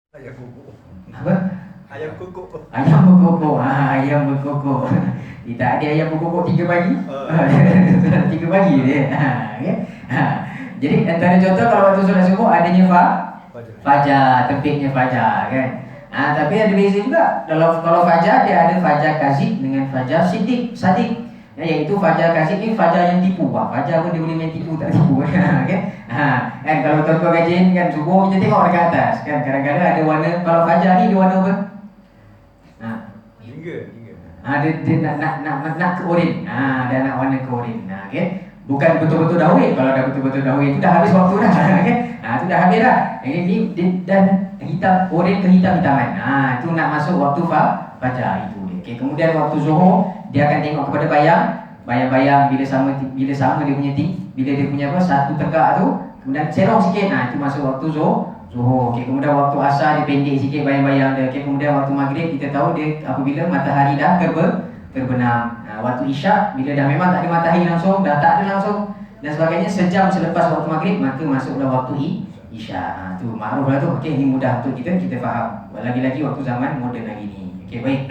Ayam kuku. Apa? Ayam kuku. Ayam berkokok. Ayam berkokok. Tak ada ayam berkokok 3 pagi. 3 pagi dia. Okay? Jadi antara contoh kalau waktu solat subuh adanya fajar, terbitnya fajar kan. Tapi ada beza juga. Kalau fajar dia ada fajar kazib dengan fajar sadik. Iaitu fajar kazib ni fajar yang tipu. Fajar pun dia boleh main tipu tak tipu kan. Kan kalau tuan-tuan rajin kan subuh kita tengok dekat atas kan, kadang-kadang ada warna. Kalau fajar ni dia warna apa? Hingga. Dia nak ke oren. Dia nak warna ke oren. Okey. Bukan betul-betul dahulu. Kalau dah betul-betul dahulu itu dah habis waktu dah. Okey. Itu dah habis dah. Ini dan hitam, oren ke hitam-hitaman. Itu nak masuk waktu fajar itu. Okey. Kemudian waktu zuhur dia akan tengok kepada bayang-bayang bila sama dia punya bila dia punya satu tegak tu, kemudian serong sikit. Itu masuk waktu zuhur. Okey, kemudian waktu asar dia pendek sikit bayang-bayang dia. Okey, kemudian waktu maghrib kita tahu dia apabila matahari dah terbenam. Waktu isyak bila dah memang tak ada matahari langsung, dah tak ada langsung dan sebagainya, sejam selepas waktu maghrib maka masuklah waktu isyak. Tu makruf lah tu. Okey, ini mudah untuk kita faham. Lagi-lagi waktu zaman moden lagi ni. Okey, baik.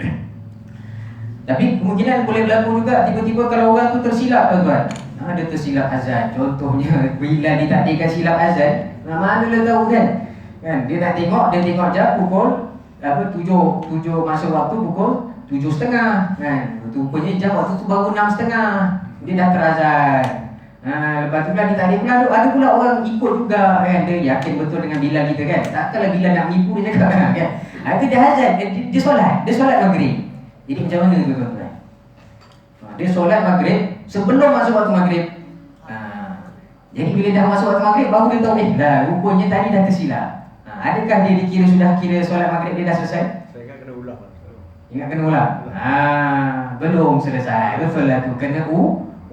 Tapi kemungkinan boleh berlaku juga tiba-tiba kalau orang tu tersilap tuan-tuan. Dia tersilap azan. Contohnya bila ditakdirkan silap azan, manalah tahu kan. Dia nak tengok jam pukul 7 masuk waktu pukul 7.30 kan. Rupanya jam waktu tu baru 6.30. Dia dah terazan. Lepas tu pula ditakdir pula ada pula orang ikut juga kan. Dia yakin betul dengan Bilal kita kan. Takkanlah Bilal nak menipu dia cakap kan. Itu dia azan, dia solat maghrib. Jadi macam mana tu tuan-tuan? Dia solat maghrib sebelum masuk waktu maghrib. Jadi bila dah masuk waktu maghrib baru dia tahu rupanya tadi dah tersilap. Adakah dia sudah kira solat maghrib dia dah selesai? Saya ingat kena ulang. Ingat kena ulang? Belum selesai. Betul lah tu. Kena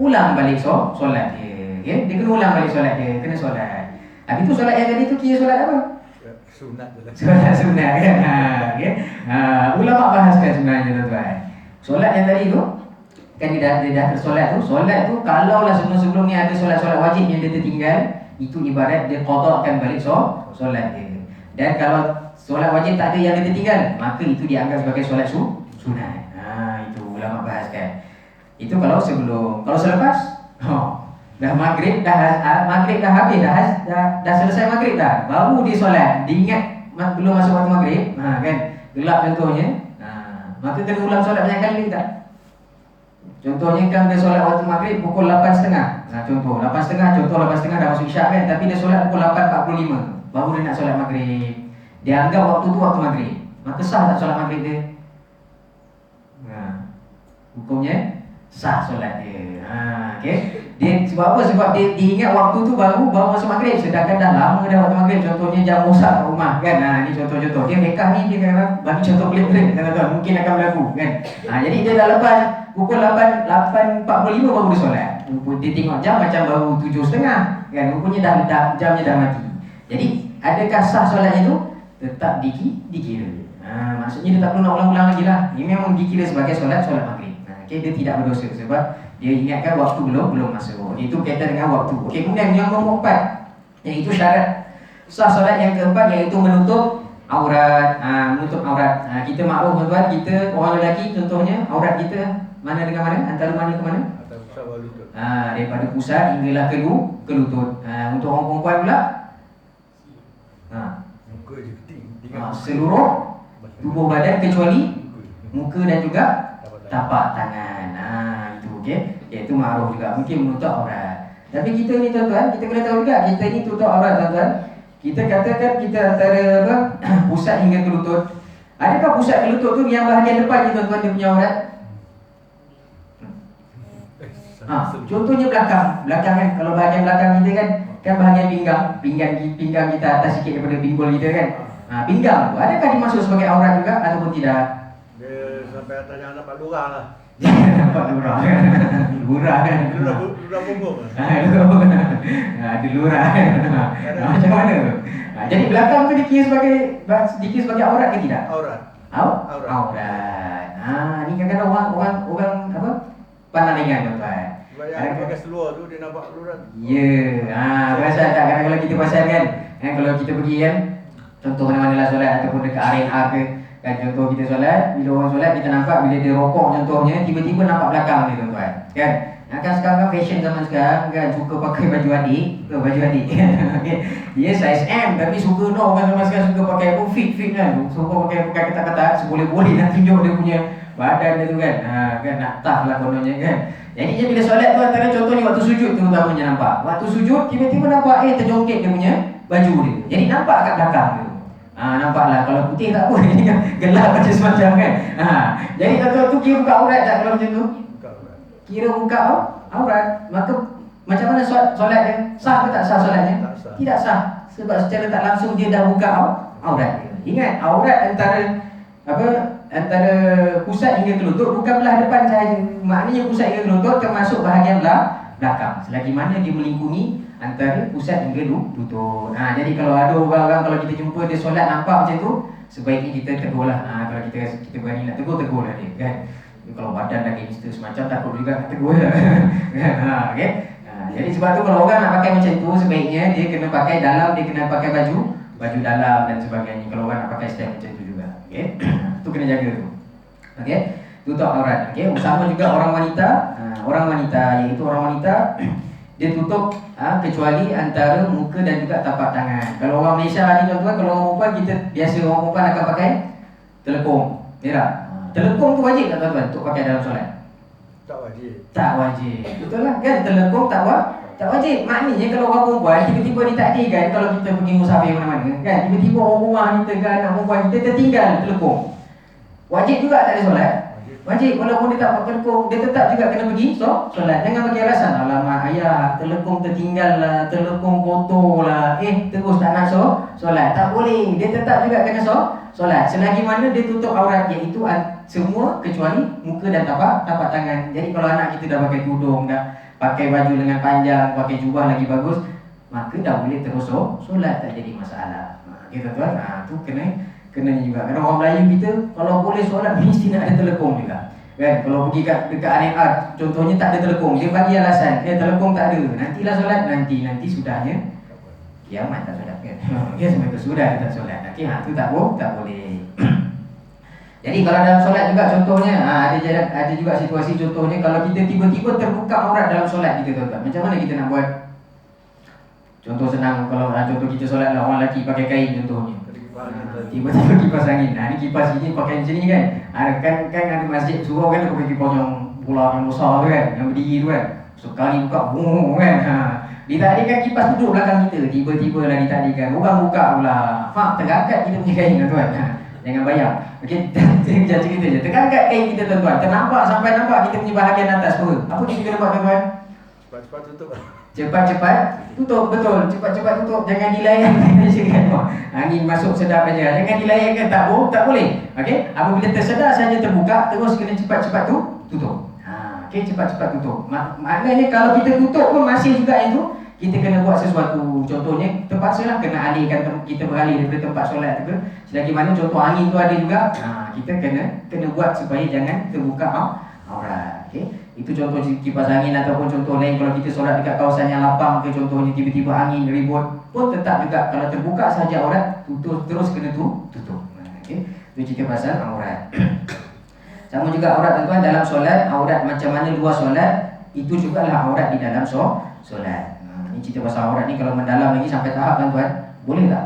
ulang balik solat dia. Okay? Dia kena ulang balik solat dia. Kena solat. Habis tu solat yang tadi tu kira solat apa? Sunat je lah. Solat sunat kan. Okay? Ulama bahaskan sebenarnya tuan-tuan. Solat yang tadi tu kan dia dah tersolat tu. Solat tu kalaulah sebelum ni ada solat-solat wajib yang dia tertinggal, itu ibarat dia qada'kan balik solat dia. Dan kalau solat wajib tak ada yang dia tertinggal, maka itu dianggap sebagai solat sunat. Itu ulama bahaskan. Itu kalau sebelum. Kalau selepas, dah maghrib dah habis dah selesai maghrib dah, baru dia solat. Diingat belum masuk waktu maghrib, kan gelap contohnya. Maka kena ulang solat banyak kali tak? Contohnya kan dia solat waktu maghrib pukul 8.30. Contoh 8.30 dah masuk isyak kan, tapi dia solat pukul 8.45. Baru dia nak solat maghrib. Dia anggap waktu tu waktu maghrib. Maka sah tak solat maghrib dia? Hukumnya sah solat dia. Okay? Dia sebab apa? Sebab dia ingat waktu tu baru masuk maghrib, sedangkan dah lama dah waktu maghrib. Contohnya jam rosak kat rumah kan. Ni contoh-contoh. Dia rekah ni dia kata bagi contoh pelik-pelik kan, mungkin akan berlaku kan. Jadi dia dah lepas pukul 8.45 baru dia solat. Dia tengok jam macam baru 7.30 kan. Rupanya dah jamnya dah mati. Jadi adakah sah solatnya tu? Tetap dikira. Maksudnya dia tak perlu nak ulang-ulang lagi lah. Ini memang dikira sebagai solat maghrib. Okay, dia tidak berdosa sebab dia ingatkan waktu belum masuk. Itu kaitan dengan waktu. Okay, kemudian yang nombor 4, iaitu syarat sah solat yang keempat, iaitu menutup aurat. Kita maklum tuan-tuan, kita orang lelaki contohnya aurat kita mana dengan mana? Antara mana ke mana? Antara pusat bawah lutut. Daripada pusat hinggalah ke lutut. Untuk orang perempuan pula Muka je seluruh tubuh badan kecuali muka dan juga tapak tangan. Itu okey. Iaitu makruf juga. Mungkin menutup aurat. Tapi kita ni tuan-tuan, kita kena tahu juga kita ni tutup aurat tuan-tuan. Kita katakan kita antara pusat hingga ke lutut. Adakah pusat ke lutut tu yang bahagian depan ni tuan-tuan dia punya aurat? Contohnya belakang kan. Kalau bahagian belakang kita kan bahagian pinggang kita atas sikit daripada pinggul kita kan. Pinggang tu adakah dimasuk sebagai aurat juga ataupun tidak? Dia sampai atas jangan nampak lurah lah. Nampak lurah kan. Lurah punggung. Ada lurah kan. Macam mana tu? Jadi belakang tu dikira sebagai aurat ke tidak? Aurat. Ni kadang-kadang orang apa? Pandang ringan tuan-tuan. Sebab yang pakai seluar tu dia nampak lurah. Ya. Pasal tak kadang-kadang kita pasal kan. Kalau kita pergi kan, Contoh mana-mana lah solat ataupun dekat arena ke. Kan contoh kita solat, bila orang solat kita nampak bila dia rokok contohnya tiba-tiba nampak belakang dia tuan-tuan. Kan? Kan sekarang kan fashion zaman sekarang kan suka pakai baju adik, baju adik. Okay. Dia size M tapi suka orang zaman sekarang suka pakai apa fit kan. Suka pakai ketat-ketat seboleh-boleh nak tunjuk dia punya badan dia tu kan. Kan nak tough lah kononnya kan. Jadi dia bila solat tu antara contohnya waktu sujud tu terutamanya nampak. Waktu sujud tiba-tiba nampak terjongkit dia punya baju dia. Jadi nampak kat belakang dia. Nampaklah kalau putih tak apa ini kan gelap macam semacam kan. Jadi tuan-tuan tu kira buka aurat tak kalau macam tu? Kira buka aurat, maka macam mana solat dia? Sah ke tak sah solatnya? Tak sah. Tidak sah. Sebab secara tak langsung dia dah buka aurat dia. Ingat aurat antara pusat hingga ke lutut bukan belah depan sahaja. Maknanya pusat hingga ke lutut termasuk bahagian belakang. Selagi mana dia melingkungi antara pusat hingga lutut. Jadi kalau ada orang-orang kalau kita jumpa dia solat nampak macam tu, sebaiknya kita tegur lah. Kalau kita berani nak tegur lah dia kan. Kalau badan dah gangster semacam takut juga nak tegur lah. Okay? Jadi sebab tu kalau orang nak pakai macam tu sebaiknya dia kena pakai dalam, dia kena pakai baju dalam dan sebagainya. Kalau orang nak pakai style macam tu juga. Okay? Tu kena jaga tu. Okay? Tutup aurat. Okay? Sama juga orang wanita. Iaitu orang wanita dia tutup kecuali antara muka dan juga tapak tangan. Kalau orang Malaysia ni tuan-tuan, kalau orang perempuan kita biasa orang perempuan akan pakai telekung. Ya tak? Telekung tu wajib tak tuan-tuan untuk pakai dalam solat? Tak wajib. Tak wajib. Betul lah kan? Telekung tak wajib. Maknanya kalau orang perempuan tiba-tiba ditakdirkan kalau kita pergi musafir mana-mana kan, tiba-tiba orang rumah kita ke anak perempuan kita tertinggal telekung. Wajib juga tak ada solat? Wajib. Walaupun dia tak pakai telekung, dia tetap juga kena pergi solat. Jangan bagi alasan, alamak ayah telekung tertinggal lah, telekung kotor lah, terus tak nak solat. Tak boleh. Dia tetap juga kena solat. Selagi mana dia tutup aurat, iaitu semua kecuali muka dan tapak tangan. Jadi kalau anak kita dah pakai tudung, dah pakai baju lengan panjang, pakai jubah lagi bagus, maka dah boleh terus solat, tak jadi masalah. Kita tuan, tu kena juga. Kerana orang Melayu kita kalau boleh solat mesti nak ada telekung juga. Kan? Kalau pergi dekat RNR contohnya tak ada telekung, dia bagi alasan, telekung tak ada. Nantilah solat, nanti sudahnya kiamat tak solat kan. Sampai ke sudah tak solat. Tu tak boleh. Jadi kalau dalam solat juga contohnya ada juga situasi contohnya kalau kita tiba-tiba terbuka aurat dalam solat kita tuan-tuan. Macam mana kita nak buat? Contoh senang kalau contoh kita solat lah orang lelaki pakai kain contohnya. Tiba-tiba kipas angin. Ni kipas ini pakai macam ni kan. Kan ada masjid suruh kan pakai kipas yang bola yang besar tu kan, yang berdiri tu kan. Sekali buka boom kan. Ditakdirkan kipas duduk belakang kita. Tiba-tiba lah ditakdirkan orang buka pula. Terangkat kita punya kain tuan-tuan. Jangan bayar. Okey, kita cerita je. Terangkat kain kita tuan-tuan. Ternampak sampai nampak kita punya bahagian atas pun. Apa kita kena buat tuan-tuan? Cepat-cepat tutup. Cepat-cepat tutup, betul. Cepat-cepat tutup. Jangan dilayankan. Angin masuk sedap aja. Jangan dilayankan, tak boleh. Okey? Apabila tersedar saja terbuka, terus kena cepat-cepat tutup. Okey, cepat-cepat tutup. Maknanya kalau kita tutup pun masih juga yang tu, kita kena buat sesuatu. Contohnya terpaksalah kena alihkan, kita beralih daripada tempat solat tu. Selagi mana contoh angin tu ada juga, kita kena buat supaya jangan terbuka aurat. Okey. Itu contoh kipas angin ataupun contoh lain kalau kita solat dekat kawasan yang lapang ke contohnya tiba-tiba angin ribut pun tetap juga kalau terbuka saja aurat terus kena tutup. Okey. Itu cerita pasal aurat. Sama juga aurat tuan-tuan dalam solat, aurat macam mana luas solat, itu jugalah aurat di dalam solat. Ini cerita pasal aurat ni kalau mendalam lagi sampai tahap tuan-tuan, boleh tak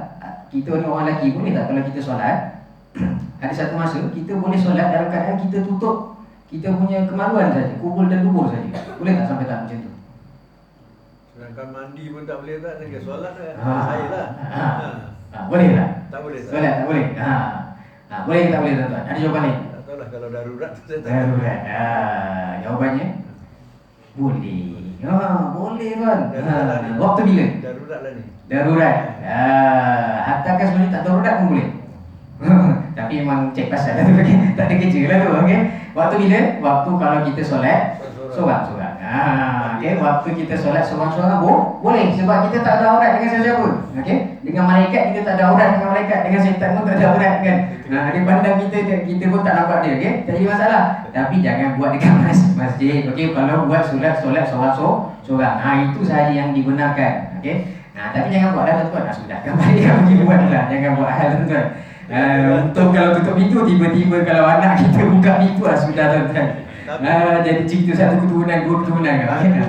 kita ni orang lelaki boleh tak kalau kita solat ada satu masa kita boleh solat dalam keadaan kita tutup kita punya kemaluan saja, kubul dan dubur saja. Boleh tak sampai tak macam tu? Sedangkan mandi pun tak boleh tak, dengan solat kan. Saya lah. Boleh tak? Tak boleh tak? Solat tak boleh. Boleh ke tak boleh tuan-tuan? Ada jawapan lain? Tak tahulah kalau darurat tu saya tak. Darurat. Jawapannya boleh. Boleh tuan. Waktu bila? Darurat lah ni. Darurat. Hatta kan sebenarnya tak darurat pun boleh. Tapi memang cek pasal tu okay? Tak ada kerja lah tu. Okay? Waktu bila? Waktu kalau kita solat sorang-sorang. Okay? Waktu kita solat sorang-sorang boleh. Sebab kita tak ada aurat dengan siapa-siapa. Okay? Dengan malaikat kita tak ada aurat dengan malaikat. Dengan syaitan pun tak ada aurat kan. Dia pandang kita pun tak nampak dia. Okay? Tak jadi masalah. Tapi jangan buat dekat masjid. Okay? Kalau buat solat sorang-sorang. Itu sahaja yang dibenarkan. Okay? Tapi jangan buat hal tuan-tuan. Sudah, kembali kamu pergi buat lah. Jangan buat hal tuan-tuan. Untuk kalau tutup pintu, tiba-tiba kalau anak kita buka pintu sudah tuan-tuan. Jadi cerita satu keturunan, dua keturunan.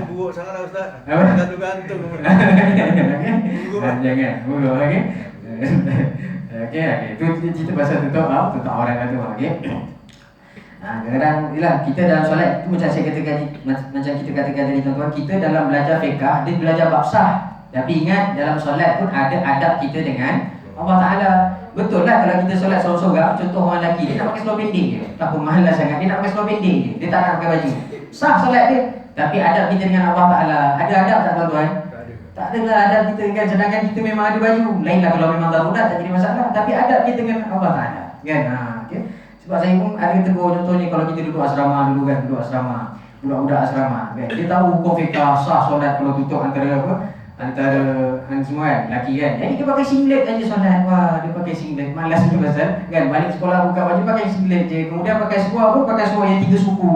Buruk sangat lah Ustaz. Apa? Gantung-gantung. Jangan. Buruk, okey. Okey. Itu cerita pasal tutup orang tu. Okey. Kadang-kadang ialah kita dalam solat tu macam kita katakan tadi tuan-tuan, kita dalam belajar fiqh, dia belajar bab sah. Tapi ingat dalam solat pun ada adab kita dengan Allah Taala. Betul lah kalau kita solat seorang-seorang, contoh orang lelaki dia nak pakai seluar pendek je. Tak apa mahalah sangat dia nak pakai seluar pendek je. Dia tak nak pakai baju. Sah solat dia. Tapi adab kita dengan Allah Taala, ada adab tak tuan-tuan? Tak ada lah adab kita kan, sedangkan kita memang ada baju. Lainlah kalau memang darurat tak jadi masalah. Tapi adab kita dengan Allah Taala. Kan? Okey. Sebab saya pun ada tegur contohnya kalau kita duduk asrama dulu kan, duduk asrama, budak-budak asrama kan. Dia tahu hukum fiqh sah solat kalau tutup antara semua kan, lelaki kan. Jadi dia pakai singlet aja solat. Wah, dia pakai singlet. Malas juga pasal kan, balik sekolah buka baju pakai singlet je. Kemudian pakai seluar pun pakai seluar yang 3 suku.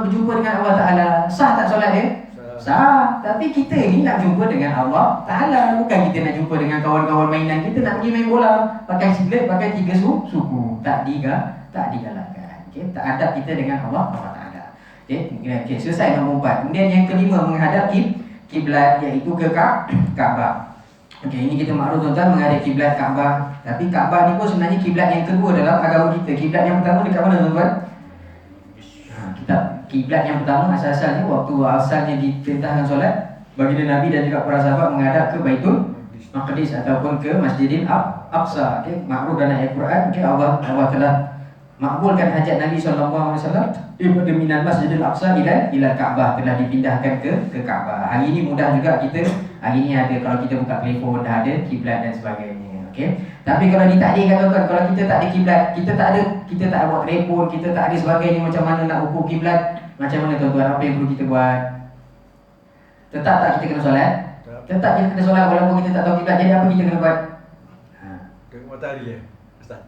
Berjumpa dengan Allah Taala. Sah tak solat dia? Sah. Tapi kita ni nak jumpa dengan Allah Taala, bukan kita nak jumpa dengan kawan-kawan mainan kita nak pergi main bola. Pakai singlet, pakai 3 suku. Tak digalakkan. Okey, tak adab kita dengan Allah Taala. Okey, selesai nombor 4. Kemudian yang kelima, menghadap kiblat, iaitu ke Kaabah. Okey, ini kita maklum tuan-tuan, menghadap kiblat Kaabah. Tapi Kaabah ni pun sebenarnya kiblat yang kedua dalam agama kita. Kiblat yang pertama dekat mana tuan-tuan? Kiblat yang pertama asal-asalnya waktu asalnya diperintahkan solat, baginda Nabi dan juga para sahabat menghadap ke Baitul Maqdis ataupun ke Masjidil Aqsa. Okey, maklum dalam ayat Quran, okey, Allah telah makbulkan hajat Nabi sallallahu alaihi wasallam daripada minal Masjidil Aqsa ila Kaabah, telah dipindahkan ke Kaabah. Hari ini mudah juga kita, hari ini ada, kalau kita buka telefon dah ada kiblat dan sebagainya. Okey. Tapi kalau ditakdirkan tuan-tuan, kalau kita tak ada kiblat, kita tak buat telefon, kita tak ada sebagainya, macam mana nak ukur kiblat? Macam mana tuan-tuan, apa yang perlu kita buat? Tetap tak kita kena solat? Tetap kita kena solat walaupun kita tak tahu kiblat. Jadi apa kita kena buat? Tengok matahari ya, Ustaz.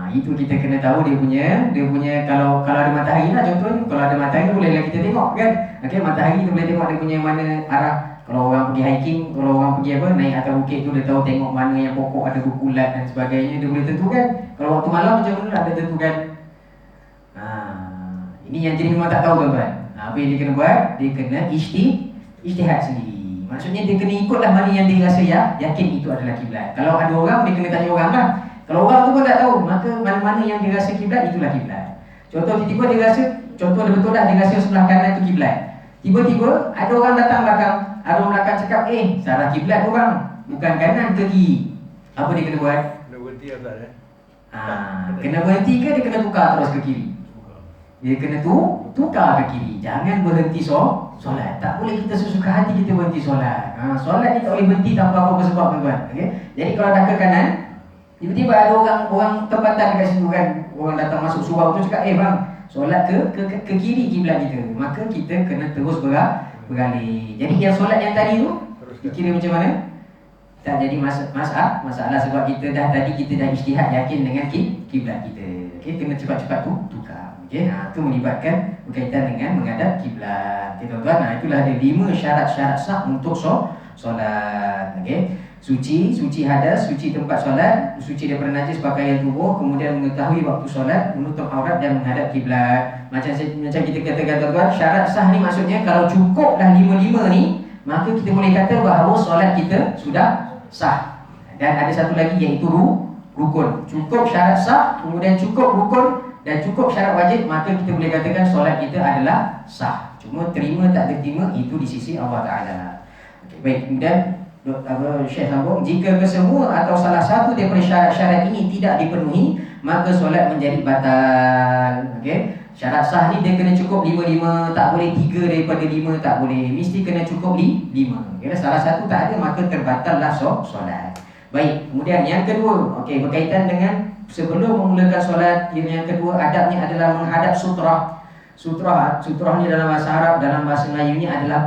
Itu kita kena tahu dia punya kalau ada matahari lah contohnya. Kalau ada matahari bolehlah kita tengok kan. Okey, matahari tu boleh tengok dia punya mana arah. Kalau orang pergi hiking, kalau orang pergi naik atas bukit tu, dia tahu tengok mana yang pokok ada berkulat dan sebagainya, dia boleh tentukan. Kalau waktu malam macam mana ada tentukan. Ini yang jadi memang tak tahu tuan-tuan. Apa yang dia kena buat? Dia kena ijtihad sendiri. Maksudnya dia kena ikutlah mana yang dia rasa yakin itu adalah kiblat. Kalau ada orang, dia kena tanya orang lah. Kalau orang tu pun tak tahu, maka mana-mana yang dia rasa kiblat, itulah kiblat. Contoh tiba-tiba dia rasa, contoh dia betul tak dia rasa sebelah kanan tu kiblat. Tiba-tiba ada orang datang belakang, ada orang belakang cakap, salah kiblat orang, bukan kanan ke kiri. Apa dia kena buat? Kena berhenti Ustaz ya. Kena berhenti ke dia kena tukar terus ke kiri? Dia kena tukar ke kiri. Jangan berhenti solat. Tak boleh kita sesuka hati kita berhenti solat. Solat ni tak boleh berhenti tanpa apa-apa sebab tuan-tuan. Okay? Jadi kalau dah ke kanan, tiba-tiba ada orang tempatan dekat situ kan. Orang datang masuk surau tu cakap, bang, solat ke kiri kiblat kita. Maka kita kena terus beralih. Jadi yang solat yang tadi tu dikira macam mana? Tak jadi masalah sebab kita dah ijtihad yakin dengan kiblat kita. Okey, kena cepat-cepat tukar. Okey, itu melibatkan berkaitan dengan menghadap kiblat. Okey tuan-tuan, itulah ada 5 syarat-syarat sah untuk solat. Okey. Suci hadas, suci tempat solat, suci daripada najis pakaian tubuh, kemudian mengetahui waktu solat, menutup aurat dan menghadap kiblat. Macam kita katakan tuan-tuan, syarat sah ni maksudnya kalau cukup dah 5 ni, maka kita boleh kata bahawa solat kita sudah sah. Dan ada satu lagi iaitu rukun. Cukup syarat sah, kemudian cukup rukun dan cukup syarat wajib, maka kita boleh katakan solat kita adalah sah. Cuma terima tak terima itu di sisi Allah Taala. Okay, baik, kemudian Syekh sambung, jika kesemua atau salah satu daripada syarat-syarat ini tidak dipenuhi, maka solat menjadi batal. Okey. Syarat sah ni dia kena cukup 5, tak boleh 3 daripada 5, tak boleh. Mesti kena cukup 5. Okey, salah satu tak ada maka terbatallah solat. Baik, kemudian yang kedua, okey, berkaitan dengan sebelum memulakan solat, yang kedua adabnya adalah menghadap sutrah. Sutrah ni dalam bahasa Arab, dalam bahasa Melayu ni adalah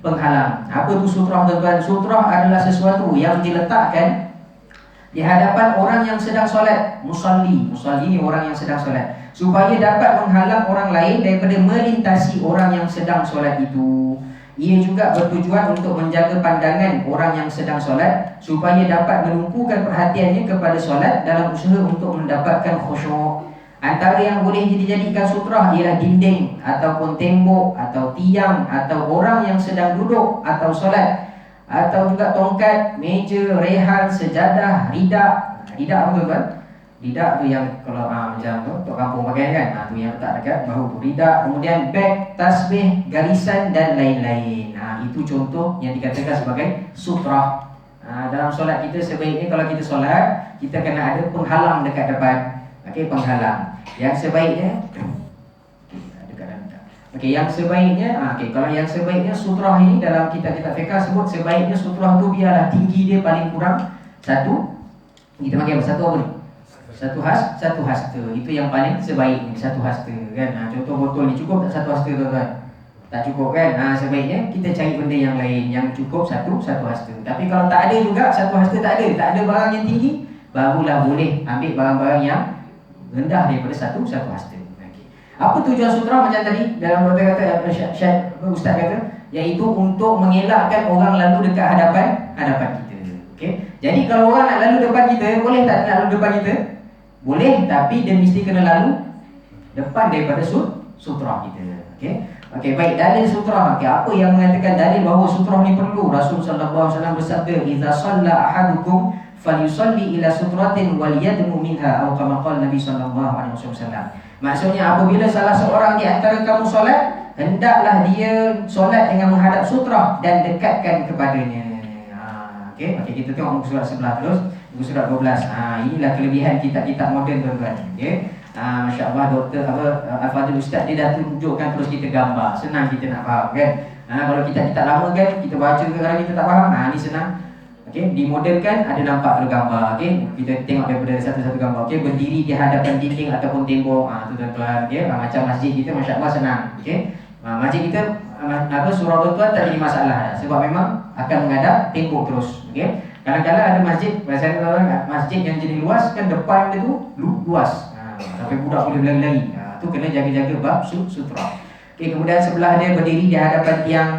penghalang. Apa tu sutrah tuan-tuan? Sutrah adalah sesuatu yang diletakkan di hadapan orang yang sedang solat. Musalli ni orang yang sedang solat, supaya dapat menghalang orang lain daripada melintasi orang yang sedang solat itu. Ia juga bertujuan untuk menjaga pandangan orang yang sedang solat supaya dapat menumpukan perhatiannya kepada solat dalam usaha untuk mendapatkan khusyuk. Antara yang boleh dijadikan sutrah ialah dinding ataupun tembok atau tiang atau orang yang sedang duduk atau solat, atau juga tongkat, meja, rehan, sejadah, ridak. Ridak apa tu kan? Ridak tu yang kalau macam tu untuk kampung pakai kan, tu yang letak dekat bahu tu ridak. Kemudian beg, tasbih, garisan dan lain-lain. Itu contoh yang dikatakan sebagai sutrah. Dalam solat kita sebaiknya kalau kita solat, kita kena ada penghalang dekat depan. Okey, penghalang. Yang sebaiknya yang sebaiknya kalau yang sebaiknya sutrah ini dalam kitab-kitab fiqh sebut sebaiknya sutrah tu biarlah tinggi dia paling kurang satu, kita panggil satu apa ni? Satu hasta. Itu yang paling sebaik ni, satu hasta kan. Contoh botol ni cukup tak satu hasta tuan-tuan? Tak cukup kan? Sebaiknya kita cari benda yang lain yang cukup satu hasta. Tapi kalau tak ada juga satu hasta, tak ada barang yang tinggi, barulah boleh ambil barang-barang yang rendah daripada satu hasta. Apa tujuan sutra macam tadi dalam beberapa kata Ustaz kata, iaitu untuk mengelakkan orang lalu dekat hadapan kita. Okey. Jadi kalau orang nak lalu depan kita, boleh tak nak lalu depan kita? Boleh, tapi dia mesti kena lalu depan daripada sutra kita. Okey, baik, dalil sutra. Apa yang mengatakan dalil bahawa sutra ni perlu? Rasul sallallahu alaihi wasallam bersabda, "Idza shalla ahadukum falyusalli ila sutratin wal yadmu minha," atau kama qala Nabi sallallahu alaihi wasallam. Maksudnya apabila salah seorang di antara kamu solat, hendaklah dia solat dengan menghadap sutra dan dekatkan kepadanya. Okey, kita tengok muka surat sebelah terus, muka surat 12. Inilah kelebihan kitab-kitab moden tuan-tuan. Okey. Masya-Allah Doktor Al-Fadhil Ustaz dia dah tunjukkan terus kita gambar. Senang kita nak faham kan. Kalau kitab-kitab lama kan kita baca kadang kita tak faham. Ni senang. Okey, dimodernkan ada nampak ada gambar. Okey, kita tengok daripada satu-satu gambar. Okey, berdiri di hadapan dinding ataupun tembok. Tu tuan-tuan. Okey, macam masjid kita masya-Allah senang. Okey. Masjid kita surau tuan-tuan tak jadi masalah sebab memang akan menghadap tembok terus. Okey. Kadang-kadang ada masjid yang jadi luas kan, depan dia tu luas. Sampai budak boleh berlari-lari. Tu kena jaga-jaga bab sutra. Okey, kemudian sebelah dia berdiri di hadapan tiang.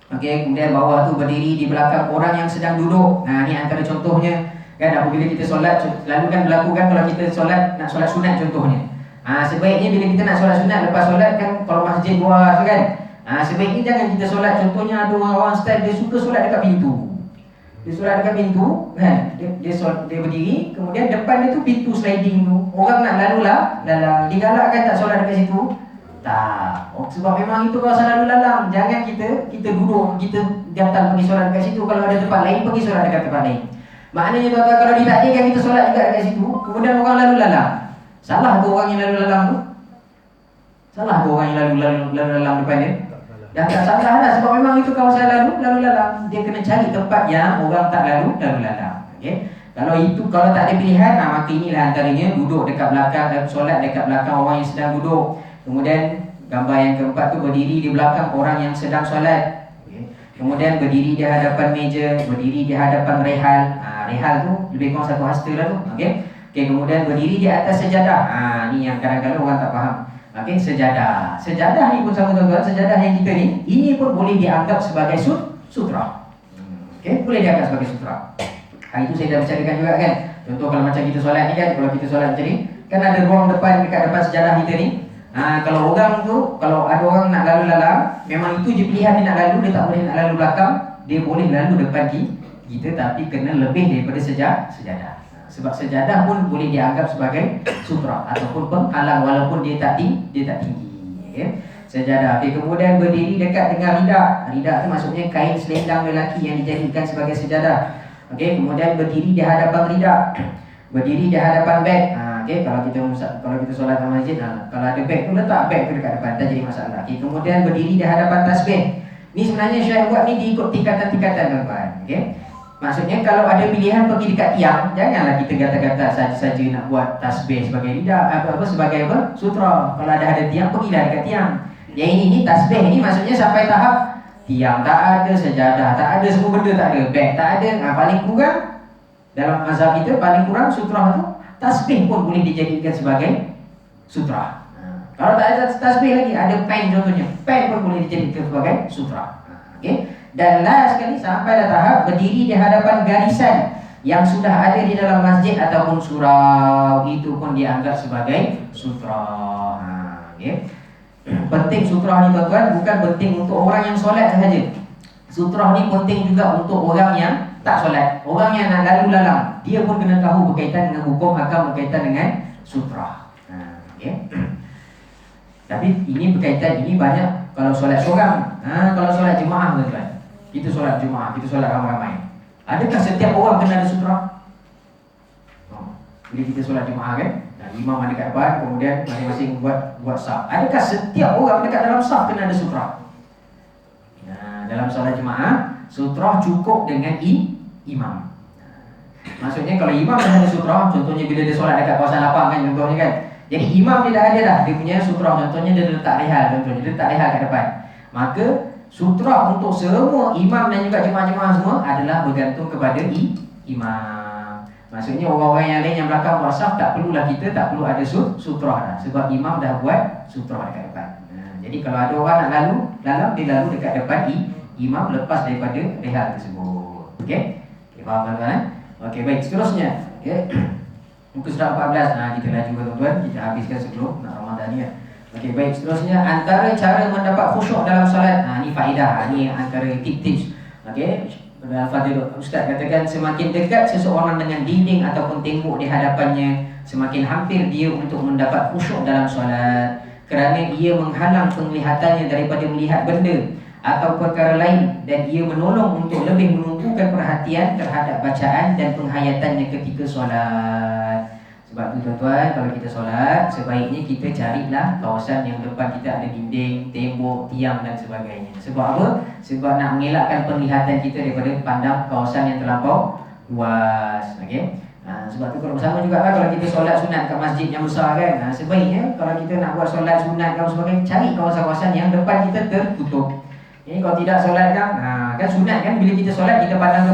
Okey, kemudian bawah tu berdiri di belakang orang yang sedang duduk. Ni antara contohnya kan, apabila kita solat selalu kan berlaku kan, kalau kita solat nak solat sunat contohnya. Sebaiknya bila kita nak solat sunat lepas solat kan, kalau masjid luas kan, sebaiknya jangan kita solat, contohnya ada orang-orang style dia suka solat dekat pintu. Dia solat dekat pintu kan, dia berdiri, kemudian depan dia tu pintu sliding tu. Orang nak lalu lalang, digalakkan tak solat dekat situ? Tak. Sebab memang itu kawasan lalu lalang. Jangan kita duduk, kita datang pergi solat dekat situ. Kalau ada tempat lain, pergi solat dekat tempat lain. Maknanya tuan-tuan, kalau ditakdirkan kita solat juga dekat situ, kemudian orang lalu lalang, salah tu orang yang lalu lalang tu? Salah tu orang yang lalu lalang depan dia? Dah tak salah dah, sebab memang itu kawasan lalu lalang. Dia kena cari tempat yang orang tak lalu lalang. Okey. Kalau tak ada pilihan, maka inilah antaranya, duduk dekat belakang, solat dekat belakang orang yang sedang duduk. Kemudian gambar yang keempat tu berdiri di belakang orang yang sedang solat. Kemudian berdiri di hadapan meja, berdiri di hadapan rehal. Rehal tu lebih kurang satu hasta lah tu. Okey. Kemudian berdiri di atas sejadah. Ni yang kadang-kadang orang tak faham. Okey, sejadah. Sejadah ni pun sama tuan-tuan, sejadah yang kita ni, ini pun boleh dianggap sebagai sutra. Okey, boleh dianggap sebagai sutra. Itu saya dah bicarakan juga kan. Contoh kalau macam kita solat ni kan, kalau kita solat macam ni, kan ada ruang depan dekat depan sejadah kita ni. Kalau orang tu, kalau ada orang nak lalu lalang, memang itu je pilihan dia nak lalu, dia tak boleh nak lalu belakang, dia boleh lalu depan kita, tapi kena lebih daripada sejadah. Sebab sejadah pun boleh dianggap sebagai sutra ataupun penghalang walaupun dia tak tinggi. Okay? Sejadah. Kemudian berdiri dekat dengan ridak. Ridak tu maksudnya kain selendang lelaki yang dijadikan sebagai sejadah. Okey, kemudian berdiri di hadapan ridak. Berdiri di hadapan beg. Kalau kita solat dalam masjid, kalau ada beg tu letak beg tu dekat depan, tak jadi masalah. Kemudian berdiri di hadapan tasbih. Ni sebenarnya Syekh buat ni diikut tingkatan-tingkatan tuan-tuan. Okey. Maksudnya kalau ada pilihan pergi dekat tiang, janganlah kita gata-gata saja-saja nak buat tasbih sebagai ridak, sebagai sutra. Kalau ada tiang, pergilah dekat tiang. Yang ini tasbih ni maksudnya sampai tahap tiang tak ada, sejadah tak ada, semua benda tak ada, beg tak ada. Paling kurang dalam mazhab kita paling kurang sutra tu tasbih pun boleh dijadikan sebagai sutra. Kalau tak ada tasbih lagi, ada pen contohnya, pen pun boleh dijadikan sebagai sutra. Okay? Dan last sekali sampailah tahap berdiri di hadapan garisan yang sudah ada di dalam masjid ataupun surau, itu pun dianggap sebagai sutra. Okay? Penting sutra ni tuan-tuan, bukan penting untuk orang yang solat sahaja. Sutra ni penting juga untuk orang yang tak solat, orang yang nak lalu lalang, dia pun kena tahu berkaitan dengan hukum akam, berkaitan dengan sutra. Okay? Tapi ini berkaitan, ini banyak kalau solat seorang. Kalau solat jemaah tuan-tuan, kita solat jemaah, kita solat ramai-ramai, adakah setiap orang kena ada sutra? Bila kita solat jemaah kan, dan imam ada kat depan, kemudian masing-masing buat saf. Adakah setiap orang dekat dalam saf kena ada sutra? Dalam solat jemaah, sutra cukup dengan imam. Maksudnya kalau imam dah ada sutra, contohnya bila dia solat dekat kawasan lapang kan, contohnya kan, jadi imam dia dah ada dah, dia punya sutra, contohnya dia letak rihal, contohnya dia letak rihal kat depan, maka sutra untuk semua imam dan juga jemaah-jemaah semua adalah bergantung kepada imam. Maksudnya orang-orang yang lain yang belakang buat saf, tak perlulah kita, tak perlu ada sutra dah, sebab imam dah buat sutra dekat depan. Jadi kalau ada orang nak lalu, dia lalu dekat depan imam lepas daripada rihal tersebut. Okey? Faham tuan-tuan? Okey, baik, seterusnya. Okey. Muka surat 14. Kita laju tuan-tuan, kita habiskan sebelum nak Ramadan ni. Okey, baik, seterusnya antara cara mendapat khusyuk dalam solat. Ni faedah, ni antara tips-tips. Okey. Fadil Ustaz katakan semakin dekat seseorang dengan dinding ataupun tembok di hadapannya, semakin hampir dia untuk mendapat khusyuk dalam solat, kerana ia menghalang penglihatannya daripada melihat benda atau perkara lain, dan ia menolong untuk lebih menumpukan perhatian terhadap bacaan dan penghayatannya ketika solat. Sebab tu tuan-tuan, kalau kita solat, sebaiknya kita carilah kawasan yang depan kita ada dinding, tembok, tiang dan sebagainya. Sebab apa? Sebab nak mengelakkan penglihatan kita daripada pandang kawasan yang terlampau luas. Okey? Sebab tu kalau sama juga kalau kita solat sunat kat masjid yang besar kan, sebaiknya kalau kita nak buat solat sunat dan sebagainya, cari kawasan-kawasan yang depan kita tertutup. Jadi kalau tidak solat kan, kan sunat kan, bila kita solat kita pandang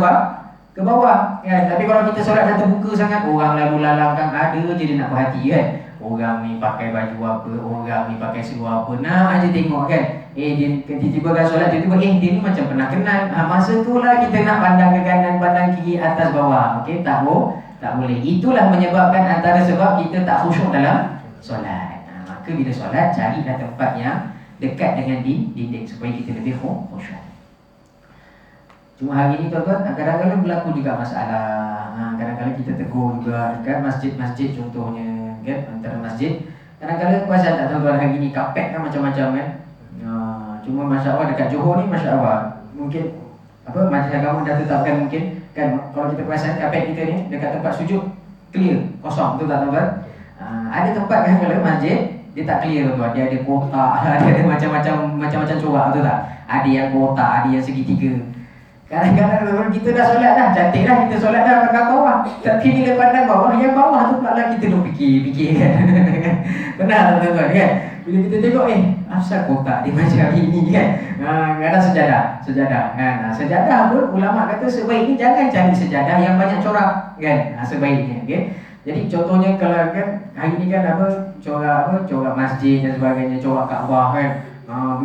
ke bawah kan. Tapi kalau kita solat dah terbuka sangat, orang lalu lalang kan, ada je dia nak berhati kan, orang ni pakai baju apa, orang ni pakai seluar apa, nak aja tengok kan. Dia tiba-tiba kan solat, tiba-tiba dia ni macam pernah kenal. Masa tu lah kita nak pandang ke kanan, pandang kiri, atas, bawah. Okey, tak boleh. Itulah menyebabkan antara sebab kita tak khusyuk dalam solat. Maka bila solat, carilah tempat yang dekat dengan dinding supaya kita lebih khusyuk. Cuma hari ni tuan-tuan, kadang-kadang berlaku juga masalah. Kadang-kadang kita tegur juga dekat masjid-masjid contohnya kan, antara masjid. Kadang-kadang pasal tak tuan-tuan, hari ni kapek kan macam-macam kan. Cuma masya-Allah dekat Johor ni masya-Allah, mungkin apa Majlis Agama dah tetapkan mungkin kan, kalau kita perasan kapek kita ni dekat tempat sujud clear, kosong, betul tak tuan-tuan? Ada tempat kan kalau masjid dia tak clear tuan, dia ada kotak, ada macam-macam corak, betul tak? Ada yang kotak, ada yang segitiga. Kadang-kadang kita dah solat dah, cantik dah kita solat dah kat bawah, tapi bila pandang bawah, yang bawah tu pula lah kita nak fikir kan. Benar tuan-tuan kan? Bila kita tengok asal kotak dia macam ini kan. Kadang sejadah kan. Sejadah pun ulama kata sebaiknya jangan cari sejadah yang banyak corak kan. Sebaiknya okey. Jadi contohnya kalau kan hari ni kan corak masjid dan sebagainya, corak Kaabah kan.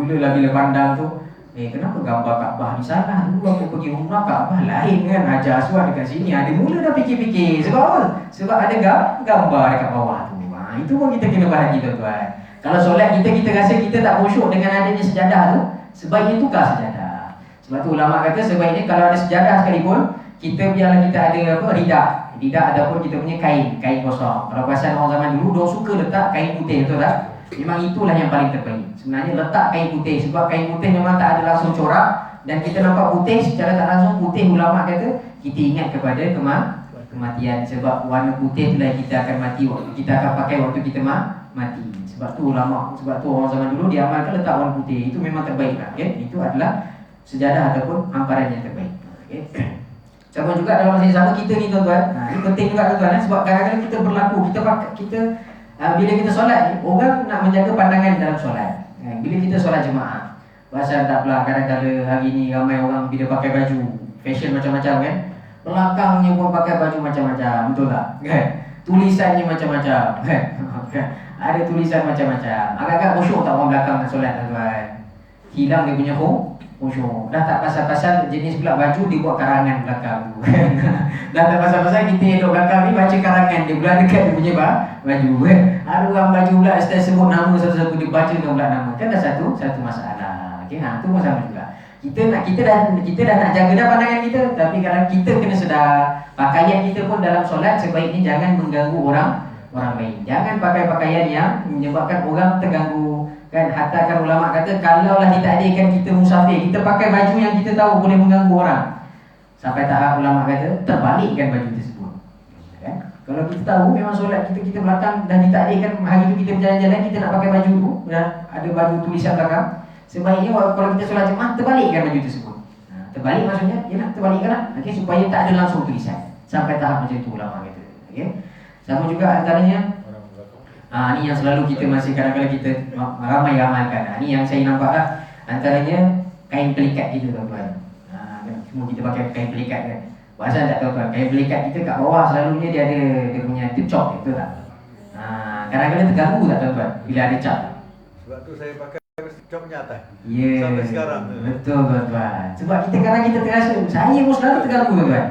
Bila pandang tu kenapa gambar Kaabah di sana? Dulu aku pergi umrah Kaabah lain kan, Hajar Aswad dekat sini. Ada mula dah fikir-fikir. Sebab apa? Sebab ada gambar dekat bawah tu. Itu pun kita kena bahagi tuan-tuan. Kalau solat kita rasa kita tak khusyuk dengan adanya sejadah tu, sebaiknya tukar sejadah. Sebab tu ulama kata sebaiknya kalau ada sejadah sekalipun, kita biarlah kita ada ridak ataupun kita punya kain kosong. Kalau perasan orang zaman dulu dia suka letak kain putih, betul tak? Memang itulah yang paling terbaik. Sebenarnya letak kain putih, sebab kain putih memang tak ada langsung corak, dan kita nampak putih secara tak langsung. Putih ulama kata kita ingat kepada kematian, sebab warna putih itulah kita akan mati, kita akan pakai waktu kita mati. Sebab tu orang zaman dulu dia amalkan letak warna putih. Itu memang terbaik lah, okay? Itu adalah sejadah ataupun hamparan yang terbaik, okay? Sama juga dalam masa yang sama kita ni tuan-tuan. Ini penting juga tuan-tuan, sebab kadang-kadang kita berlaku, bila kita solat ni, orang nak menjaga pandangan dalam solat. Bila kita solat jemaah, pasal tak pula kadang-kadang hari ni ramai orang bila pakai baju fashion macam-macam kan, belakangnya pun pakai baju macam-macam, betul tak? Kan? Tulisannya macam-macam kan? Ada tulisan macam-macam. Agak-agak khusyuk tak orang belakang nak solat tuan-tuan? Hilang dia punya khusyuk. Dah tak pasal-pasal jenis pula baju dia buat karangan belakang. Dah tak pasal-pasal kita duduk belakang ni baca karangan dia pula dekat dia punya baju. Ada orang baju pula style sebut nama satu-satu dia baca pula nama. Kan dah satu masalah. Okey, tu masalah juga. Kita dah nak jaga dah pandangan kita, tapi kalau kita kena sedar pakaian kita pun dalam solat sebaiknya jangan mengganggu orang lain. Jangan pakai pakaian yang menyebabkan orang terganggu. Kan hatta kan ulama kata kalaulah ditakdirkan kita musafir, kita pakai baju yang kita tahu boleh mengganggu orang. Sampai tahap ulama kata terbalikkan baju tersebut. Kan? Kalau kita tahu memang solat kita belakang dah ditakdirkan hari itu kita berjalan-jalan kita nak pakai baju tu, dah ada baju tulisan belakang. Sebaiknya kalau kita solat jemaah terbalikkan baju tersebut. Terbalik maksudnya ialah terbalikkanlah. Okey, supaya tak ada langsung tulisan. Sampai tahap macam itu ulama kata. Okey. Sama juga antaranya ni yang selalu kita masih kadang-kadang kita ramai amalkan. Ni yang saya nampak lah. Antaranya kain pelikat kita tuan-tuan. Semua kita pakai kain pelikat kan. Pasal tak tuan-tuan, kain pelikat kita kat bawah selalunya dia ada dia punya cap, betul tak? Kadang-kadang terganggu tak tuan-tuan bila ada cap? Sebab tu saya pakai capnya atas. Yeah. Sampai sekarang. Betul tuan-tuan. Sebab kita kadang kita terasa, saya pun selalu terganggu tuan-tuan.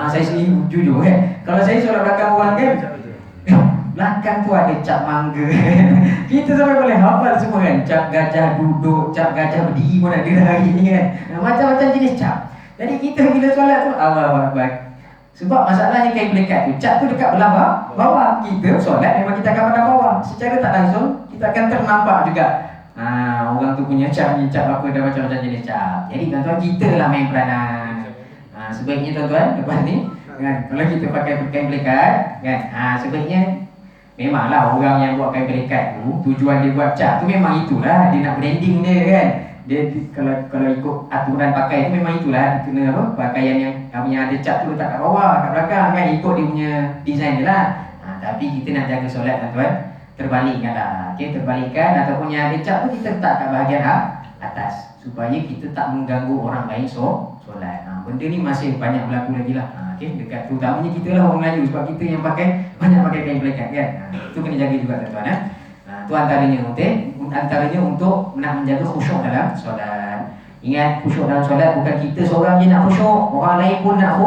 Saya sendiri jujur kan. Kalau saya solat belakang orang kan, belakang tu ada cap mangga. Kita sampai boleh hafal semua kan. Cap gajah duduk, cap gajah berdiri pun ada hari ni kan. Macam-macam jenis cap. Jadi kita bila solat tu Allah. Sebab masalahnya kain pelikat tu, cap tu dekat belah bawah. Kita solat memang kita akan pandang bawah. Secara tak langsung kita akan ternampak juga orang tu punya cap ni, cap apa dah macam-macam jenis cap. Jadi tuan-tuan kita lah main peranan. Sebaiknya tuan-tuan lepas ni kan, kalau kita pakai kain pelikat kan, sebaiknya memanglah orang yang buat kain pelikat tu tujuan dia buat cap tu memang itulah, dia nak branding dia kan. Dia kalau ikut aturan pakai tu memang itulah, kena apa, pakaian yang ada cap tu letak kat bawah, kat belakang kan, ikut dia punya design dia lah. Tapi kita nak jaga solat tuan-tuan, terbalikkan lah. Okay, terbalikkan ataupun yang ada cap tu kita letak kat bahagian atas supaya kita tak mengganggu orang lain solat. Benda ni masih banyak berlaku lagi lah. Okay, dekat terutamanya kita lah orang Melayu, sebab kita yang banyak pakai kain pelikat kan. Itu kena jaga juga tuan-tuan. Itu antaranya untuk nak menjaga khusyuk dalam solat. Ingat, khusyuk dalam solat bukan kita seorang je nak khusyuk, orang lain pun nak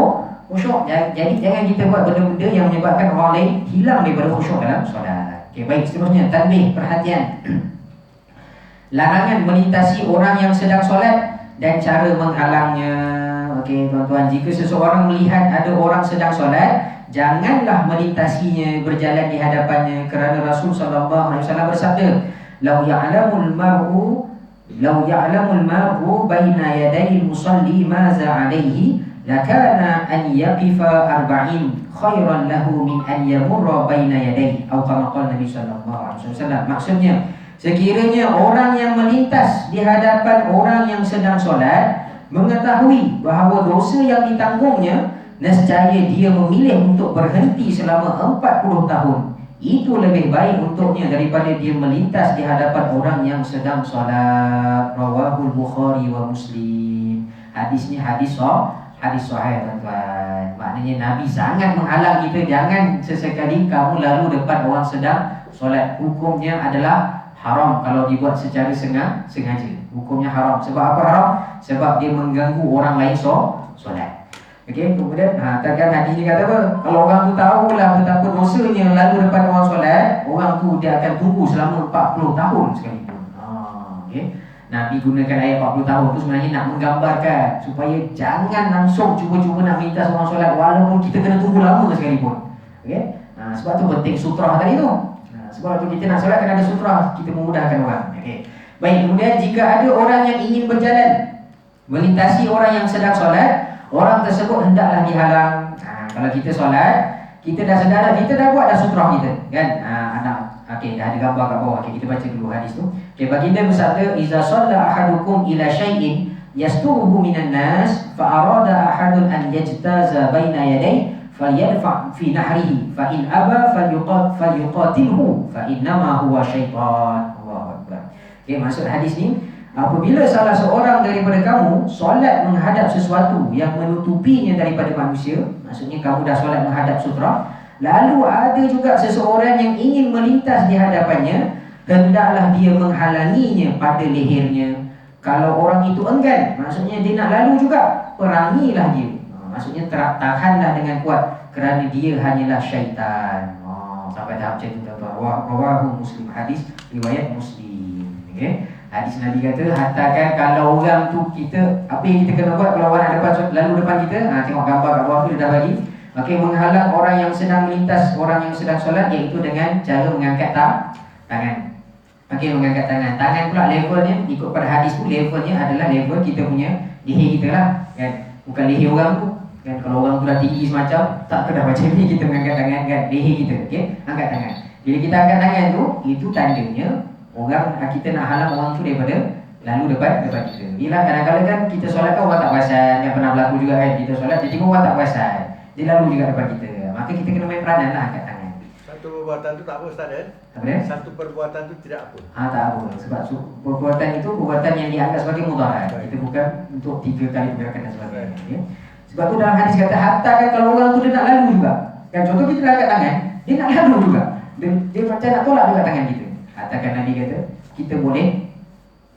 khusyuk. Jadi jangan kita buat benda-benda yang menyebabkan orang lain hilang daripada khusyuk dalam solat. Okay, baik, seterusnya tanbih, perhatian. Larangan melintasi orang yang sedang solat dan cara menghalangnya. Okey tuan-tuan, jika seseorang melihat ada orang sedang solat, janganlah melintasinya, berjalan di hadapannya, kerana Rasul sallallahu alaihi wasallam bersabda, "Lau ya'lamul mar'u baina yaday al-musalli maza 'alaihi, lakana an yaqifa arba'in khairan lahu min an yamurra baina yadayhi." Atau kama qala Nabi sallallahu alaihi wasallam. Maksudnya, sekiranya orang yang melintas di hadapan orang yang sedang solat mengetahui bahawa dosa yang ditanggungnya, nescaya dia memilih untuk berhenti selama 40 tahun. Itu lebih baik untuknya daripada dia melintas di hadapan orang yang sedang solat. Rawahul Bukhari wa Muslim. Hadis ni hadis sahih tuan-tuan. Maknanya Nabi sangat menghalang kita, jangan sesekali kamu lalu depan orang sedang solat. Hukumnya adalah haram kalau dibuat secara sengaja. Hukumnya haram. Sebab apa haram? Sebab dia mengganggu orang lain solat. Okey, kemudian takkan hadis ni kata apa? Kalau orang tu tahulah betapa dosanya lalu depan orang solat, orang tu dia akan tunggu selama 40 tahun sekalipun. Okey. Nabi gunakan ayat 40 tahun tu sebenarnya nak menggambarkan supaya jangan langsung cuba-cuba nak melintas orang solat walaupun kita kena tunggu lama sekalipun. Okey. Sebab tu penting sutrah tadi tu. Sebab tu kita nak solat kena ada sutrah, kita memudahkan orang. Okey. Baik, kemudian jika ada orang yang ingin berjalan melintasi orang yang sedang solat, orang tersebut hendaklah dihalang. Kalau kita solat, kita dah sedar, kita dah buat dah sutrah kita, kan? Okey, dah ada gambar kat bawah. Okey, kita baca dulu hadis tu. Okey, baginda bersabda, "Iza shalla ahadukum ila syai'in yasturuhu minan nas, fa arada ahadun an yajtaza baina yadayhi, falyadfa fi nahrihi, fa in aba falyuqatilhu, fa innama huwa syaitan." Allahu akbar. Okey, maksud hadis ni, apabila salah seorang daripada kamu solat menghadap sesuatu yang menutupinya daripada manusia, maksudnya kamu dah solat menghadap sutra, lalu ada juga seseorang yang ingin melintas di hadapannya, hendaklah dia menghalanginya pada lehernya. Kalau orang itu enggan, maksudnya dia nak lalu juga, perangilah dia. Maksudnya tahanlah dengan kuat, kerana dia hanyalah syaitan. Sampai tahap macam tu tuan-tuan. Rawahu Muslim, hadis riwayat Muslim. Okay? Hadis Nabi kata, katakan kalau orang tu kita, apa yang kita kena buat kalau orang lalu depan kita, tengok gambar kat bawah tu dia dah bagi. Okay, menghalang orang yang sedang melintas, orang yang sedang solat, iaitu dengan cara mengangkat tangan. Okey, mengangkat tangan. Tangan pula levelnya, ikut pada hadis tu, levelnya adalah level kita punya leher kita lah, kan? Bukan leher orang tu, kan? Kalau orang tu dah tinggi semacam, tak kena macam ni kita mengangkat tangan, kan? Leher kita, okey? Angkat tangan. Bila kita angkat tangan tu, itu tandanya orang, kita nak halang orang tu daripada lalu depan kita. Bila kadang-kadang kan kita solat kan orang tak perasan, yang pernah berlaku juga kan, kita solat dia tengok orang tak perasan, dia lalu juga depan kita. Maka kita kena main peranan lah angkat tangan. Satu perbuatan tu tak apa Ustaz kan? Apa dia? Satu perbuatan tu tidak apa. Tak apa. Sebab perbuatan itu perbuatan yang dianggap sebagai mudarat. Kita bukan untuk 3 kali pergerakan dan sebagainya. Okay? Sebab tu dalam hadis kata, hatta kan kalau orang tu dia nak lalu juga. Kan contoh kita angkat tangan, dia nak lalu juga. Dia macam nak tolak juga tangan kita. Hatta kan Nabi kata, kita boleh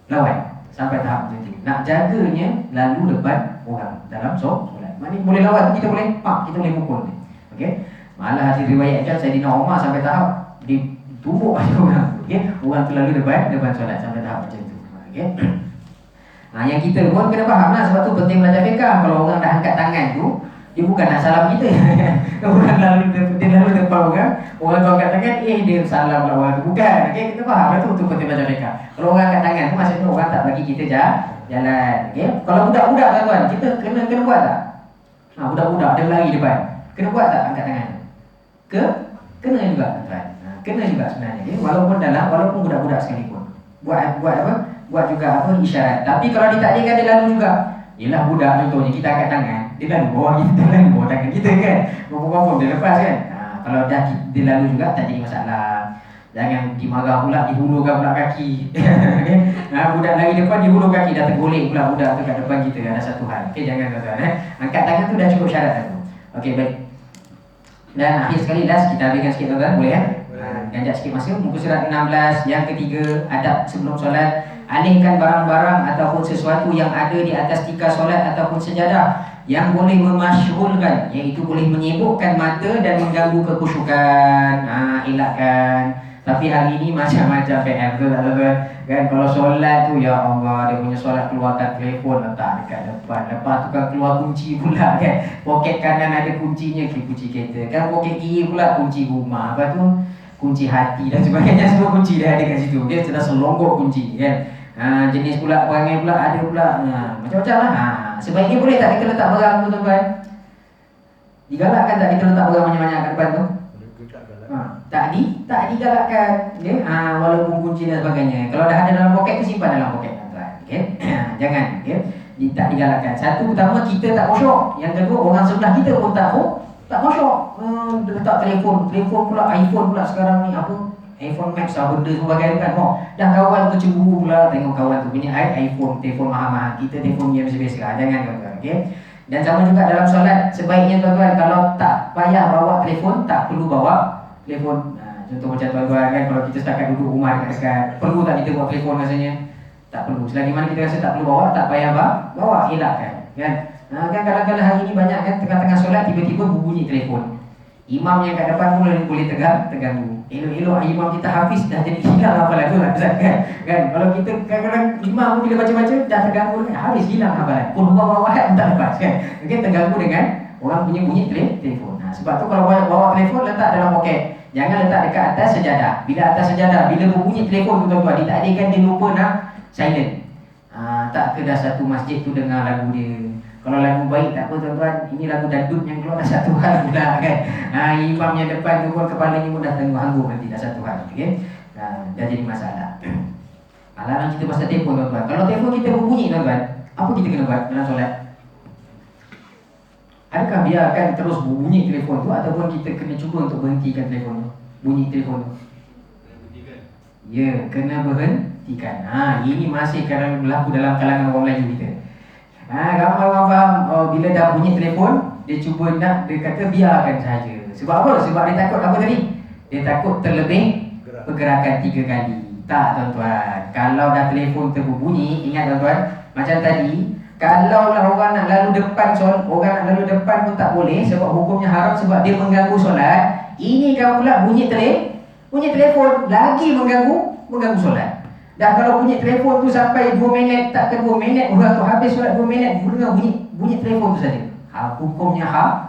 lawan sampai tahap macam tu. Nak jaganya lalu depan orang dalam solat. Maknanya boleh lawan, kita boleh pukul. Okey. Malah hadis riwayatkan Saidina Umar sampai tahap ditumbuk orang. Okey, orang tu lalu depan solat sampai tahap macam tu. Okey. Yang kita pun kena faham lah, sebab tu penting belajar fiqh. Kalau orang dah angkat tangan tu, dia bukan nak salam kita. Orang dia lalu depan orang tu angkat tangan, dia salam lah orang tu. Bukan. Okey, kita faham lah tu penting belajar fiqh. Kalau orang angkat tangan tu maksudnya orang tak bagi kita jalan. Okey. Kalau budak-budak tuan-tuan, kita kena buat tak? Budak-budak dia lari depan. Kena buat tak angkat tangan? Kena juga tuan. Kena juga sebenarnya. Okay? Walaupun budak-budak sekalipun. Buat apa? Buat juga apa isyarat. Tapi kalau ditakdirkan dia lalu juga. Yelah budak contohnya kita angkat tangan, dia lalu bawah kita lalu bawah tangan kita kan. Confirm dia lepas kan. Kalau dah dia lalu juga tak jadi masalah. Jangan dimarah pula, dihulurkan pula kaki. Okay? Budak lari depan dihulur kaki, dah tergolek pula budak tu kat depan kita. Ada satu hal. Okay, jangan tuan-tuan. Angkat tangan tu dah cukup syarat tu. Okey, baik. Dan akhir sekali last kita habiskan sikit tuan-tuan, boleh ya? Ganjak sikit masa. Muka surat 16 yang ketiga, adab sebelum solat. Alihkan barang-barang ataupun sesuatu yang ada di atas tikar solat ataupun sejadah yang boleh memasyghulkan, iaitu boleh menyibukkan mata dan mengganggu kekhusyukan. Elakkan. Tapi hari ini macam-macam PM tu tak tuan-tuan. Kan kalau solat tu, ya Allah, dia punya solat keluarkan telefon letak dekat depan. Lepas tu kan keluar kunci pula kan. Poket kanan ada kuncinya, kunci kereta. Kan poket kiri pula kunci rumah. Lepas tu kunci hati dan sebagainya, semua kunci dah ada kat situ. Dia sudah selonggok kunci kan. Jenis pula perangai pula ada pula. Macam-macam lah. Sebaiknya boleh tak kita letak barang tu tuan-tuan? Digalakkan tak kita letak barang banyak-banyak kat depan tu? Tak digalakkan, okay? Walaupun kunci dan sebagainya. Kalau dah ada dalam poket tu, simpan dalam poket tuan-tuan. Okay? Jangan, okay? Tak digalakkan. Satu, pertama kita tak khusyuk. Yang kedua, orang sebelah kita pun tak khusyuk. Letak telefon pula, iPhone pula sekarang ni apa? iPhone Max lah benda sebagainya kan. Dah kawan tu cemburu pula tengok kawan tu punya iPhone, telefon mahal-mahal. Kita telefon yang biasa-biasa. Jangan tuan-tuan, okay? Dan sama juga dalam solat, sebaiknya tuan-tuan kalau tak payah bawa telefon, tak perlu bawa telefon. Contoh macam tuan-tuan kan, kalau kita setakat duduk rumah dekat-dekat, perlu tak kita bawa telefon rasanya? Tak perlu. Selagi mana kita rasa tak perlu bawa, tak payah bawa, elakkan kan. Kan kadang-kadang hari ini banyak kan, tengah-tengah solat tiba-tiba berbunyi telefon. Imam yang kat depan pun boleh terganggu. Elok-elok imam kita hafiz dah jadi hilang hafalan tu lah kan. Kalau kita kadang-kadang imam pun bila baca-baca dah terganggu kan, habis hilang hafalan. Pun bawa wahad pun tak lepas kan. Okay, terganggu dengan orang punya bunyi telefon. Sebab tu kalau bawa telefon letak dalam poket. Jangan letak dekat atas sejadah. Bila atas sejadah, bila berbunyi telefon tu tuan-tuan, ditakdirkan dia lupa nak silent. Tak ke dah satu masjid tu dengar lagu dia. Kalau lagu baik tak apa tuan-tuan, ini lagu dangdut yang keluar dah satu hal pula kan. Imam yang depan tu pun kepalanya pun dah tengah-tengah nanti dah satu hal. Okay? Dah jadi masalah. Alarm kita pasal telefon tuan-tuan. Kalau telefon kita berbunyi tuan-tuan, apa kita kena buat dalam solat? Adakah biarkan terus bunyi telefon tu ataupun kita kena cuba untuk berhentikan telefon tu? Bunyi telefon tu. Ya, kena berhentikan. Ini masih kadang berlaku dalam kalangan orang Melayu kita. Ramai orang faham, bila dah bunyi telefon, dia cuba nak, dia kata biarkan saja. Sebab apa? Sebab dia takut apa tadi? Dia takut terlebih pergerakan 3 kali. Tak tuan-tuan. Kalau dah telefon terbunyi, ingat tuan-tuan, macam tadi, kalau lah orang nak lalu depan orang nak lalu depan pun tak boleh sebab hukumnya haram sebab dia mengganggu solat. Ini kan pula bunyi telefon lagi mengganggu solat. Dah kalau bunyi telefon tu sampai 2 minit, tak ke 2 minit orang tu habis solat 2 minit dengar bunyi telefon tu saja. Hukumnya haram.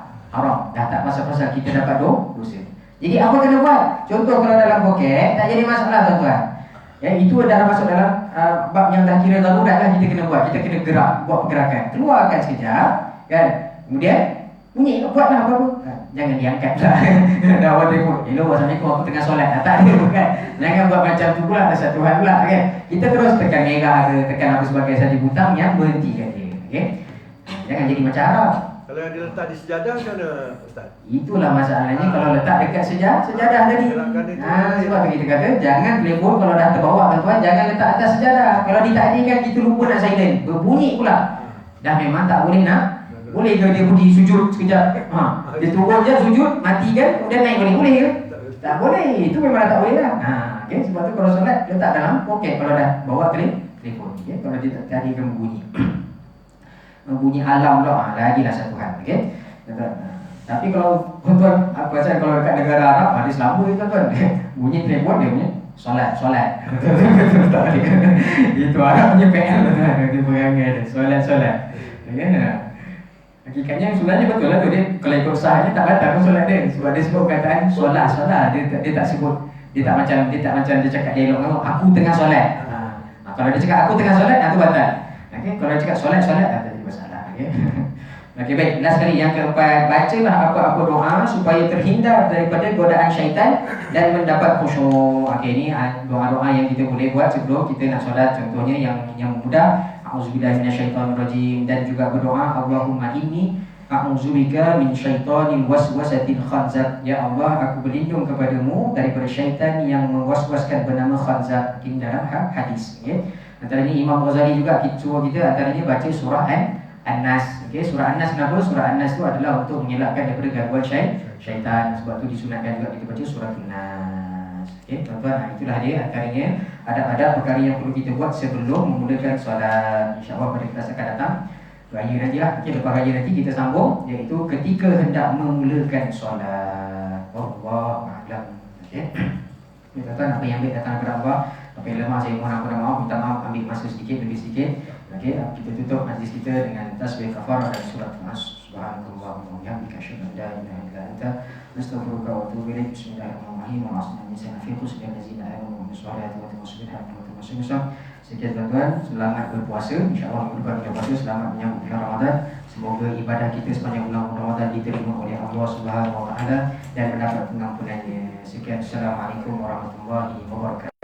Dah tak pasal-pasal kita dapat dosa. Jadi apa kena buat? Contoh kalau dalam poket tak jadi masalah tuan-tuan. Ya, itu adalah masuk dalam bab yang dah kira darurat lah kita kena buat. Kita kena gerak, buat pergerakan. Keluarkan sekejap, kan? Kemudian bunyi, buatlah apa-apa. Jangan diangkat lah. Dah awal telefon. Hello, Assalamualaikum, aku tengah solat. Tak ada kan? Jangan buat macam tu pula, ada satu hal pula kan? Kita terus tekan merah ke, tekan apa sebagai saja butang yang berhentikan dia. Okay? Jangan jadi macam Arab. Kalau yang diletak di sejadah macam mana Ustaz? Itulah masalahnya kalau letak dekat sejadah tadi. Sebab tu kita kata jangan telefon kalau dah terbawa tuan-tuan, jangan letak atas sejadah. Kalau ditakdirkan kita lupa nak silent, berbunyi pula. Dah memang tak boleh nak. Boleh ke dia budi sujud sekejap? Dia turun je sujud, mati kan, kemudian naik boleh ke? Tak boleh. Itu memang tak boleh lah. Okay? Sebab tu kalau solat letak dalam poket kalau dah bawa telefon. Okay? Kalau dia tadi kan berbunyi. Bunyi alam pula, lagilah satu hal. Okay? Tapi kalau tuan-tuan, apa saja kalau dekat negara Arab, ada selamba itu tuan. Bunyi telefon dia punya solat. Itu Arab punya PL tuan. Dia perangai dia, solat. Hakikatnya sebenarnya betul lah tu dia. Kalau ikut sahnya tak batal pun solat dia. Sebab dia sebut kataan solat. Dia tak sebut, dia tak macam dia cakap dialog dengan aku tengah solat. Kalau dia cakap aku tengah solat, itu batal. Okay? Kalau dia cakap solat, tak ada masalah. Okay? Okey, baik. Last sekali yang keempat, bacalah apa-apa doa supaya terhindar daripada godaan syaitan dan mendapat khusyuk. Okey, ini doa-doa yang kita boleh buat sebelum kita nak solat. Contohnya yang mudah, a'udzubillahi minasyaitonirrajim, dan juga berdoa Allahumma inni a'udzubika min syaitonil waswasatil khanzab. Ya Allah, aku berlindung kepadamu daripada syaitan yang mewaswaskan bernama khanzab. Ini dalam hadis. Okey. Antaranya Imam Ghazali juga suruh kita antaranya baca surah An-Nas. Okay, surah An-Nas kenapa? Surah An-Nas itu adalah untuk mengelakkan daripada gangguan syaitan. Sebab itu disunatkan juga kita baca surah An-Nas. Okay, tuan-tuan, itulah dia antaranya adab-adab perkara yang perlu kita buat sebelum memulakan solat. InsyaAllah pada kelas akan datang raya nanti lah. Okay, lepas raya nanti kita sambung, iaitu ketika hendak memulakan solat. Wallahualam. Okay, tuan-tuan, apa yang baik datang daripada Allah. Apa yang lemah saya mohon ampun dan maaf, minta maaf, ambil masa sedikit, lebih sedikit. Okey, kita tutup majlis kita dengan tasbih kafarah dan surat Nas. Subhanallahumma wa bihamdika asyhadu an la ilaha illa anta astaghfiruka wa atubu ilaik. Bismillahirrahmanirrahim. Wa asnani sana fi khusbil ladzina amanu wa salatu wa tasbihan wa tamassuh. Sekian tuan-tuan, selamat berpuasa. Insya-Allah berbulan puasa, selamat menyambut bulan Ramadan. Semoga ibadah kita sepanjang bulan Ramadan diterima oleh Allah Subhanahu wa taala dan mendapat pengampunannya. Sekian, assalamualaikum warahmatullahi wabarakatuh.